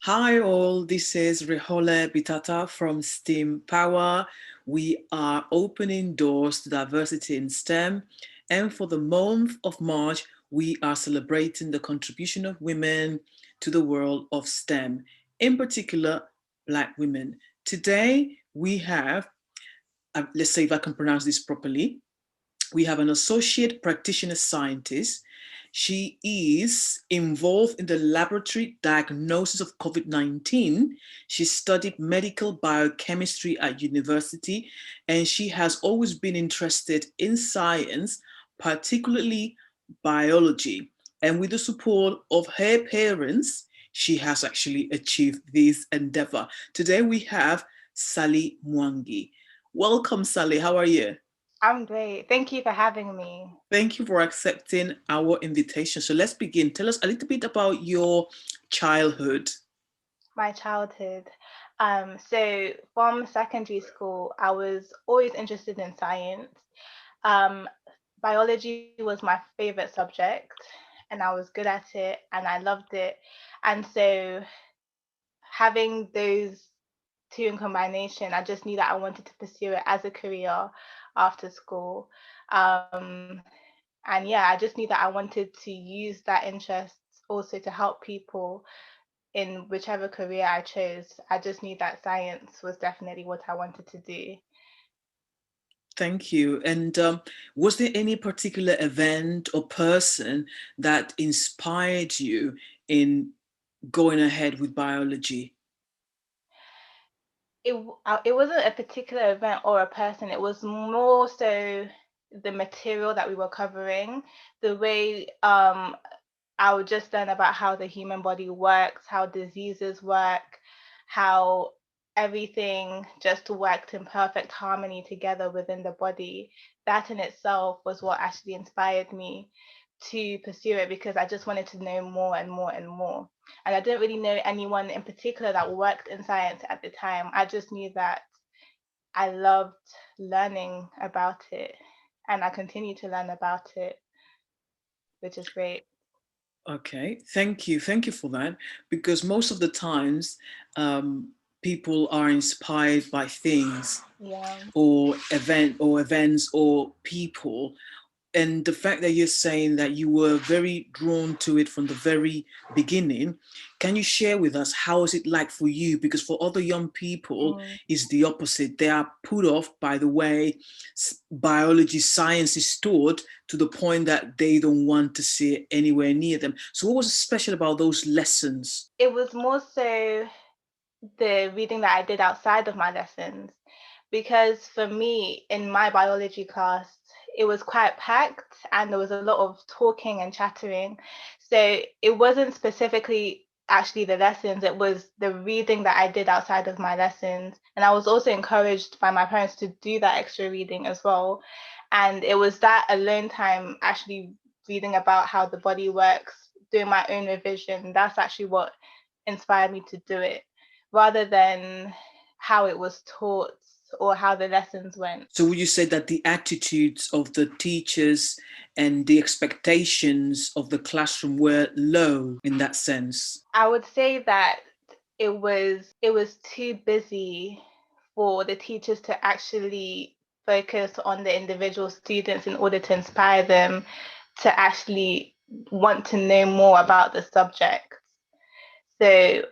Hi all, this is Rehole Bitata from STEAM Power. We are opening doors to diversity in STEM, and for the month of March, we are celebrating the contribution of women to the world of STEM, in particular, Black women. Today, we have, let's say if I can pronounce this properly, we have an associate practitioner scientist. She is involved in the laboratory diagnosis of COVID-19. She studied medical biochemistry at university, and she has always been interested in science, particularly biology. And with the support of her parents, she has actually achieved this endeavor. Today we have Sally Mwangi. Welcome, Sally. How are you? I'm great. Thank you for having me. Thank you for accepting our invitation. So let's begin. Tell us a little bit about your childhood. My childhood. So from secondary school, I was always interested in science. Um, Biology was my favorite subject, and I was good at it, and I loved it. And so having those two in combination, I just knew that I wanted to pursue it as a career after school. Um, and yeah, I just knew that I wanted to use that interest also to help people in whichever career I chose. I just knew that science was definitely what I wanted to do. Thank you. And was there any particular event or person that inspired you in going ahead with biology? It wasn't a particular event or a person. It was more so the material that we were covering, the way I would just learn about how the human body works, how diseases work, how everything just worked in perfect harmony together within the body. That in itself was what actually inspired me to pursue it because I just wanted to know more and more and more. And I didn't really know anyone in particular that worked in science at the time. I just knew that I loved learning about it and I continue to learn about it, which is great. Okay, thank you. Thank you for that. Because most of the times, um, people are inspired by things Yeah. or events or people. And the fact that you're saying that you were very drawn to it from the very beginning, can you share with us how is it like for you? Because for other young people, Mm. it's the opposite. They are put off by the way biology science is taught to the point that they don't want to see it anywhere near them. So what was special about those lessons? It was more so the reading that I did outside of my lessons, because for me, in my biology class, it was quite packed and there was a lot of talking and chattering. So it wasn't specifically actually the lessons, it was the reading that I did outside of my lessons. And I was also encouraged by my parents to do that extra reading as well. And it was that alone time actually reading about how the body works, doing my own revision. That's actually what inspired me to do it rather than how it was taught or how the lessons went. So would you say that the attitudes of the teachers and the expectations of the classroom were low in that sense? I would say that it was too busy for the teachers to actually focus on the individual students in order to inspire them to actually want to know more about the subject. So,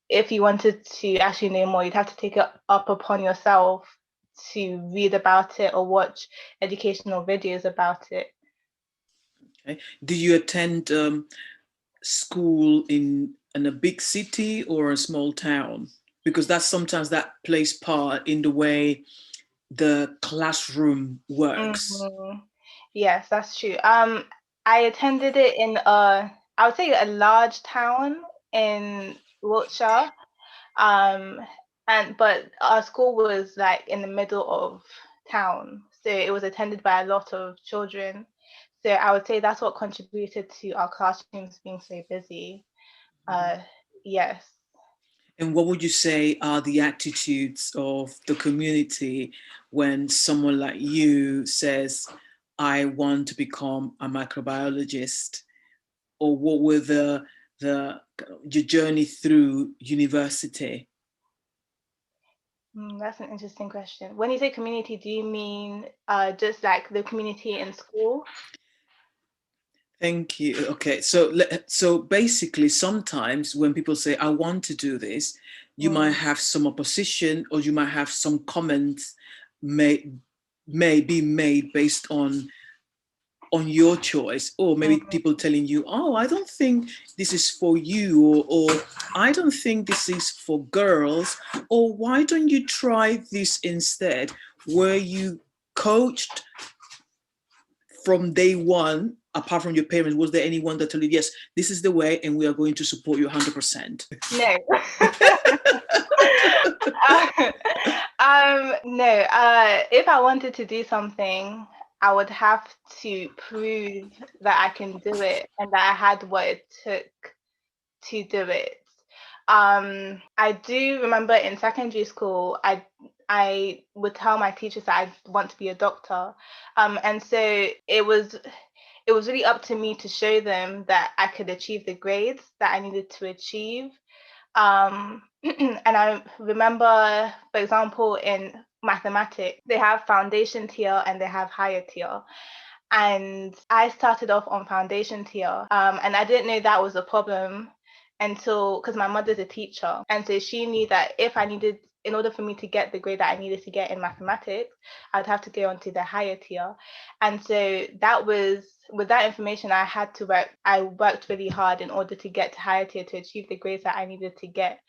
if you wanted to actually know more, you'd have to take it up upon yourself to read about it or watch educational videos about it. Okay. Do you attend school in a big city or a small town? Because that's sometimes that plays part in the way the classroom works. Hmm. Yes, that's true. I attended it in I would say a large town in Wiltshire. Um, and but our school was like in the middle of town, so it was attended by a lot of children. So I would say that's what contributed to our classrooms being so busy. Uh, yes. And what would you say are the attitudes of the community when someone like you says, I want to become a microbiologist? Or what were your journey through university? That's an interesting question. When you say community, do you mean just like the community in school? Thank you. Okay, so basically, sometimes when people say, "I want to do this," you might Mm, have some opposition, or you might have some comments may may be made based on your choice, or maybe mm. people telling you, "Oh, I don't think this is for you," or "I don't think this is for girls," or "Why don't you try this instead?" Were you coached from day one, apart from your parents? Was there anyone that told you, "Yes, this is the way, and we are going to support you 100%"? No. No. If I wanted to do something, I would have to prove that I can do it and that I had what it took to do it. I do remember in secondary school, I would tell my teachers that I want to be a doctor, and so it was really up to me to show them that I could achieve the grades that I needed to achieve. And I remember, for example, in mathematics, they have foundation tier and they have higher tier. And I started off on foundation tier, and I didn't know that was a problem until because my mother's a teacher, and so she knew that if I needed, in order for me to get the grade that I needed to get in mathematics, I'd have to go onto the higher tier. And so that was with that information, I had to work. I worked really hard in order to get to higher tier to achieve the grades that I needed to get.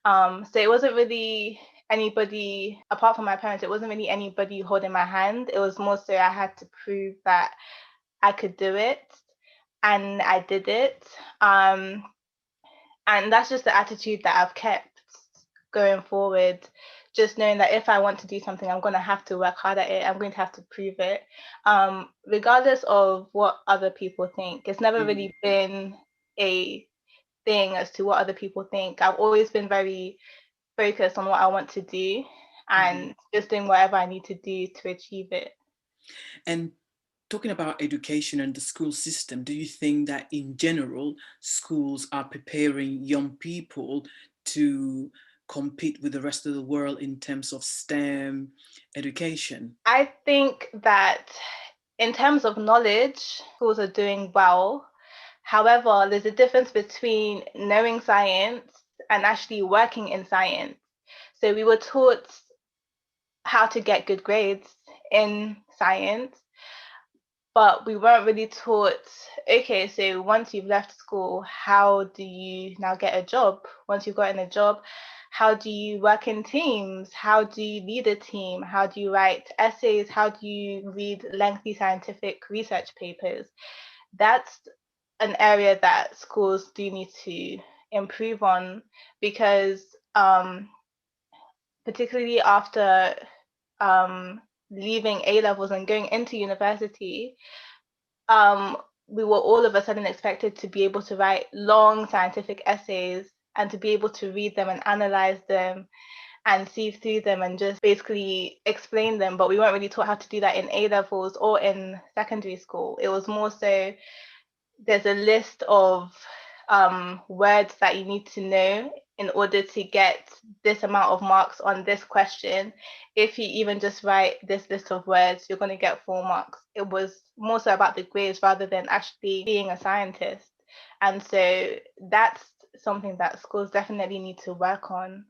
So it wasn't really anybody apart from my parents, it wasn't really anybody holding my hand. It was more so I had to prove that I could do it, and I did it. And that's just the attitude that I've kept going forward. Just knowing that if I want to do something, I'm going to have to work hard at it. I'm going to have to prove it, regardless of what other people think. It's never Mm-hmm. really been a thing as to what other people think. I've always been very focused on what I want to do Mm-hmm. and just doing whatever I need to do to achieve it. And talking about education and the school system, do you think that in general, schools are preparing young people to compete with the rest of the world in terms of STEM education? I think that in terms of knowledge, schools are doing well. However, there's a difference between knowing science and actually working in science. So we were taught how to get good grades in science, but we weren't really taught, okay, so once you've left school, how do you now get a job? Once you've gotten a job, how do you work in teams? How do you lead a team? How do you write essays? How do you read lengthy scientific research papers? That's an area that schools do need to improve on because, particularly after um, leaving A levels and going into university, um, we were all of a sudden expected to be able to write long scientific essays and to be able to read them and analyze them and see through them and just basically explain them. But we weren't really taught how to do that in A levels or in secondary school. It was more so there's a list of words that you need to know in order to get this amount of marks on this question. If you even just write this list of words, you're going to get 4 marks. It was more so about the grades rather than actually being a scientist. And so that's something that schools definitely need to work on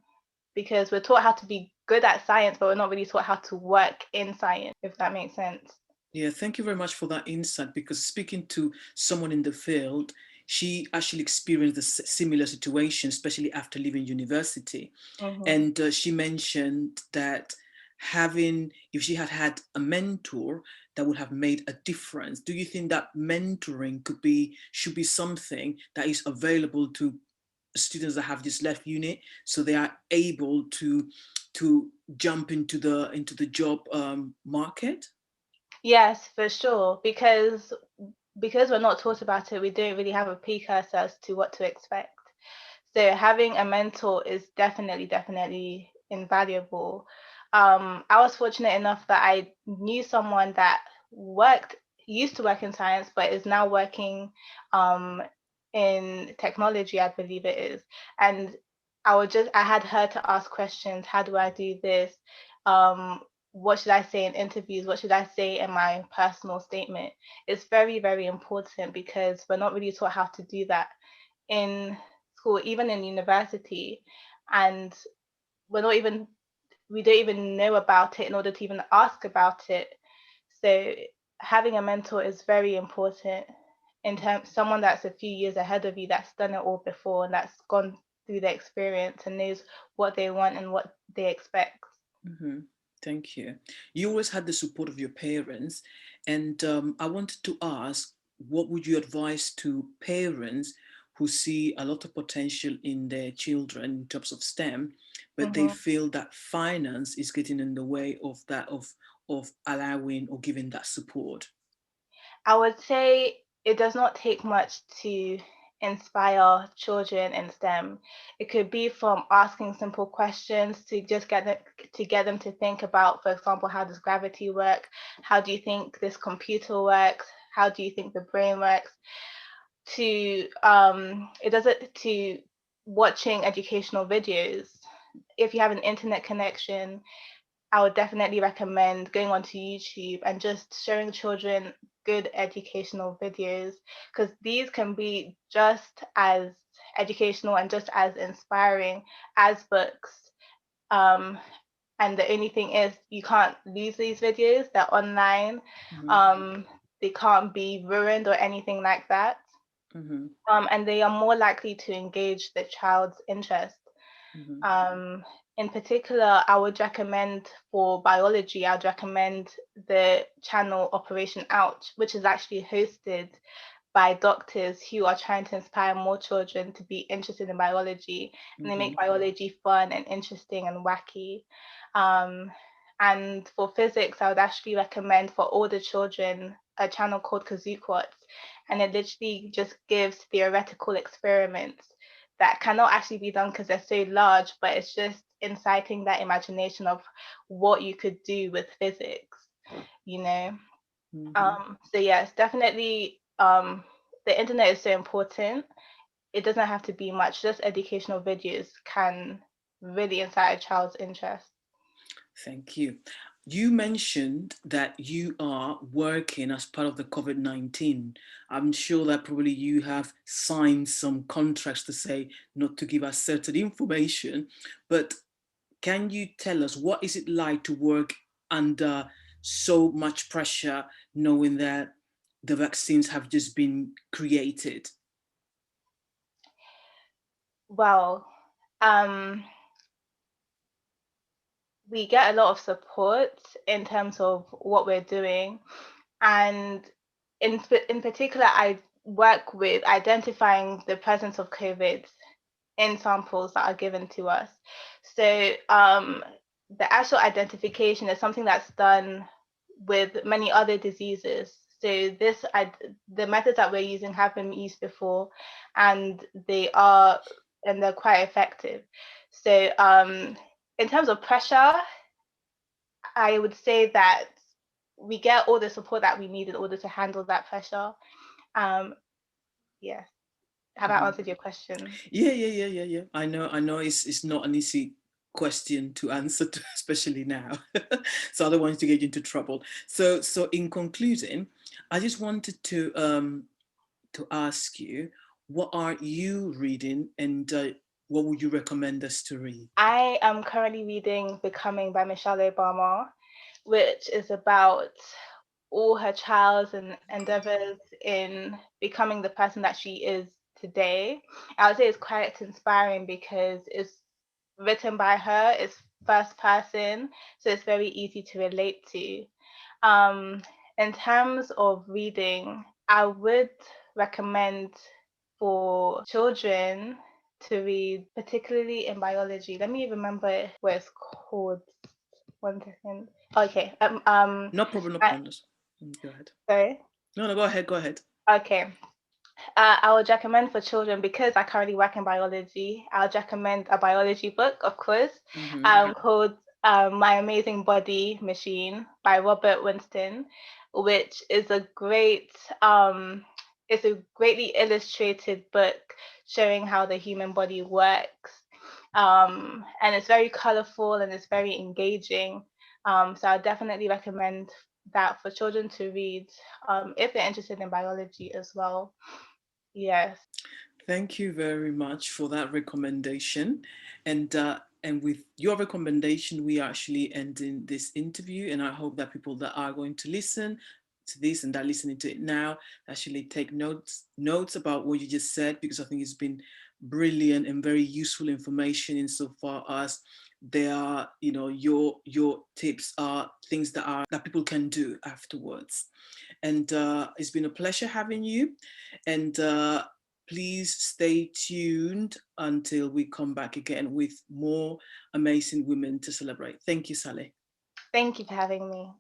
because we're taught how to be good at science, but we're not really taught how to work in science, if that makes sense. Yeah, thank you very much for that insight, because speaking to someone in the field, she actually experienced a similar situation, especially after leaving university. Mm-hmm. And she mentioned that if she had had a mentor, that would have made a difference. Do you think that mentoring should be something that is available to students that have just left uni, so they are able to jump into the job market? Yes, for sure. Because we're not taught about it, we don't really have a precursor as to what to expect. So having a mentor is definitely, definitely invaluable. I was fortunate enough that I knew someone that worked, used to work in science, but is now working um, in technology, I believe it is. And I had her to ask questions. How do I do this? Um, what should I say in interviews? What should I say in my personal statement? It's very, very important because we're not really taught how to do that in school, even in university. And we're not even, we don't even know about it in order to even ask about it. So having a mentor is very important in terms someone that's a few years ahead of you that's done it all before and that's gone through the experience and knows what they want and what they expect. Mm-hmm. Thank you. You always had the support of your parents, and I wanted to ask, what would you advise to parents who see a lot of potential in their children in terms of STEM, but they Hmm. feel that finance is getting in the way of that of allowing or giving that support? I would say it does not take much to inspire children in STEM. It could be from asking simple questions to just get them to think about, for example, how does gravity work? How do you think this computer works? How do you think the brain works? To it does it to watching educational videos. If you have an internet connection, I would definitely recommend going onto YouTube and just showing children good educational videos because these can be just as educational and just as inspiring as books. Um, and the only thing is, you can't lose these videos, they're online. Mm-hmm. Um, they can't be ruined or anything like that. Mm-hmm. And they are more likely to engage the child's interest. Mm-hmm. Um, in particular, I would recommend for biology, I'd recommend the channel Operation Ouch, which is actually hosted by doctors who are trying to inspire more children to be interested in biology. And they Mm-hmm. make biology fun and interesting and wacky. Um, and for physics, I would actually recommend for all the children a channel called Kazooquats. And it literally just gives theoretical experiments that cannot actually be done because they're so large, but it's just inciting that imagination of what you could do with physics, you know? Mm-hmm. So yes, definitely the internet is so important. It doesn't have to be much, just educational videos can really incite a child's interest. Thank you. You mentioned that you are working as part of the COVID-19. I'm sure that probably you have signed some contracts to say not to give us certain information, but can you tell us what is it like to work under so much pressure, knowing that the vaccines have just been created? Well, um, we get a lot of support in terms of what we're doing, and in particular, I work with identifying the presence of COVID in samples that are given to us. So the actual identification is something that's done with many other diseases. So the methods that we're using have been used before, and they're quite effective. So in terms of pressure, I would say that we get all the support that we need in order to handle that pressure. Um, yes. Have I Mhm. answered your question? Yeah. I know it's not an easy question to answer, especially now. So I don't want to get you into trouble. So in concluding, I just wanted to ask you, what are you reading, and what would you recommend us to read? I am currently reading Becoming by Michelle Obama, which is about all her trials and endeavors in becoming the person that she is today. I would say it's quite inspiring because it's written by her, it's first person, so it's very easy to relate to. Um, in terms of reading, I would recommend for children to read, particularly in biology. Let me remember what it's called. One second. Okay. No problem, no I, problem. Go ahead. sorry. No, go ahead, go ahead. Okay. I would recommend for children because I currently work in biology. I would recommend a biology book, of course, Mm-hmm. called My Amazing Body Machine by Robert Winston, which is a great it's a greatly illustrated book showing how the human body works. And it's very colorful and it's very engaging. So I definitely recommend that for children to read if they're interested in biology as well. Yes. Thank you very much for that recommendation. And with your recommendation, we are actually ending this interview. And I hope that people that are going to listen to this and that are listening to it now actually take notes about what you just said, because I think it's been brilliant and very useful information insofar as there are, your tips are things that people can do afterwards. And it's been a pleasure having you. And please stay tuned until we come back again with more amazing women to celebrate. Thank you, Sally. Thank you for having me.